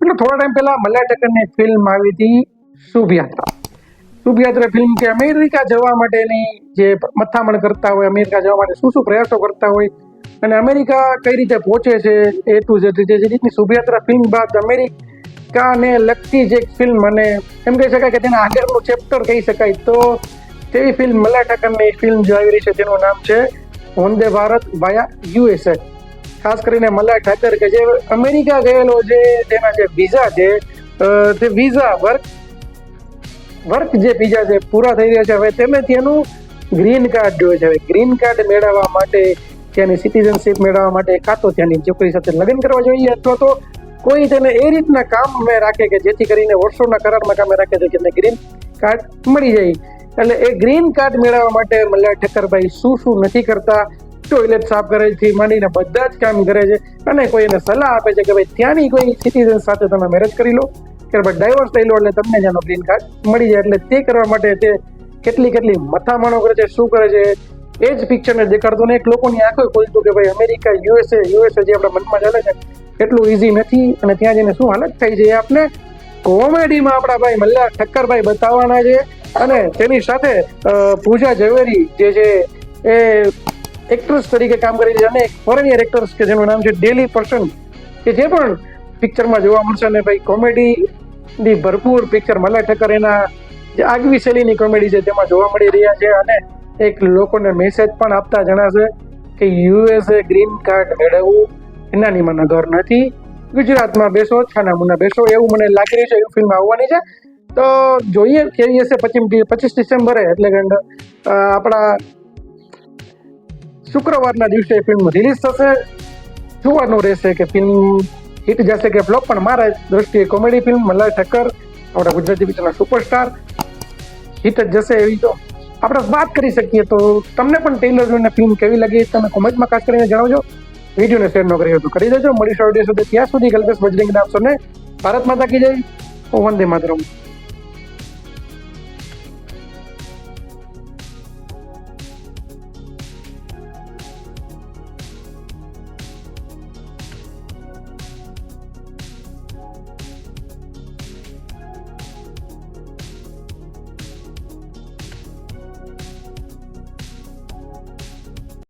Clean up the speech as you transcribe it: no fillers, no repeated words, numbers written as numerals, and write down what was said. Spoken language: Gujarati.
એટલે થોડા ટાઈમ પહેલા મલ્હાર ઠક્કરની ફિલ્મ આવી હતી શુભ યાત્રા ફિલ્મ કે અમેરિકા જવા માટેની જે મથામણ કરતા હોય, અમેરિકા જવા માટે શું શું પ્રયાસો કરતા હોય અને અમેરિકા કઈ રીતે પહોંચે છે એ ટુ ઝેડ જે રીતની શુભ યાત્રા ફિલ્મ બાદ અમેરિકાને લગતી જે ફિલ્મ અને એમ કહી શકાય કે તેના આગળનું ચેપ્ટર કહી શકાય તો તેવી ફિલ્મ મલ્હાર ઠક્કરની ફિલ્મ જે આવી રહી છે તેનું નામ છે વંદે ભારત વાયા યુએસએ. ખાસ કરીને મલ્હાર ઠક્કર કે જે અમેરિકા ગયેલો છે તેના જે વિઝા છે તે વિઝા વર્ક જે બીજા છે પૂરા થઈ રહ્યા છે. હવે તેમને ત્યાંનું ગ્રીન કાર્ડ જોઈએ છે. હવે ગ્રીન કાર્ડ મેળવવા માટે, ત્યાંની સિટીઝનશીપ મેળવવા માટે કાં તો ત્યાંની છોકરી સાથે લગ્ન કરવા જોઈએ અથવા તો કોઈ તેને એ રીતના કામ રાખે કે જેથી કરીને વર્ષોના કરારમાં કામે રાખે છે કે તેને ગ્રીન કાર્ડ મળી જાય. એટલે એ ગ્રીન કાર્ડ મેળવવા માટે મલ્હાર ઠક્કરભાઈ શું નથી કરતા, ટોયલેટ સાફ કરેથી માંડીને બધા જ કામ કરે છે અને કોઈ એને સલાહ આપે છે કે ભાઈ ત્યાંની કોઈ સિટીઝન સાથે તમે મેરેજ કરી લો, ત્યારબાદ ડાયવોર્સ થઈ લો એટલે તમને ત્યાંનો ગ્રીન કાર્ડ મળી જાય. એટલે તે કરવા માટે તે કેટલી મથામણો કરે છે, શું કરે છે એ જ પિક્ચરને દેખાડતો ને એક લોકોની આંખો ખોલતું કે ભાઈ અમેરિકા યુએસએ જે આપણા મનમાં ચાલે છે એટલું ઇઝી નથી અને ત્યાં જઈને શું હાલત થાય છે એ આપણે કોમેડીમાં આપણા ભાઈ મલ્હાર ઠક્કરભાઈ બતાવવાના છે. અને તેની સાથે પૂજા ઝવેરી જે છે એ એક્ટ્રેસ તરીકે કામ કરી છે અને ફોરેનિયર એક્ટર્સ કે જેનું નામ છે ડેલી પર્સન કે જે પણ પિક્ચરમાં જોવા મળશે. અને ભાઈ કોમેડીની ભરપૂર પિક્ચર મલ્હાર ઠક્કર એના જે આગવી શૈલીની કોમેડી છે તેમાં જોવા મળી રહ્યા છે અને એક લોકોને મેસેજ પણ આપતા જણાશે કે યુએસએ ગ્રીન કાર્ડ મેળવવું એના નિમાના ઘર નથી, ગુજરાતમાં બેસો, છાના મુના બેસો, એવું મને લાગી રહ્યું છે. એવું ફિલ્મ આવવાની છે તો જોઈએ કેવી હશે. 25 ડિસેમ્બરે એટલે કે આપણા શુક્રવારના દિવસે ફિલ્મ રિલીઝ થશે. જોવાનું રહેશે કે ફિલ્મ હિટ જશે કે ફ્લોપ. પણ મારા દ્રષ્ટિએ કોમેડી ફિલ્મ મલ્હાર ઠક્કર આપણા ગુજરાતી પિક્ચરના સુપરસ્ટાર હિટ જ જશે એવી તો આપણે વાત કરી શકીએ. તો તમને પણ ટ્રેલર જોઈને ફિલ્મ કેવી લાગી તમે કોમેન્ટમાં ખાસ કરીને જણાવજો. વિડીયોને શેર ન કરી તો કરી દેજો. મળીશું વિડીયો સુધી. ત્યાં સુધી કલ્પેશ બજરંગી આપશો ને ભારત માતા કી જય, વંદે માતરમ.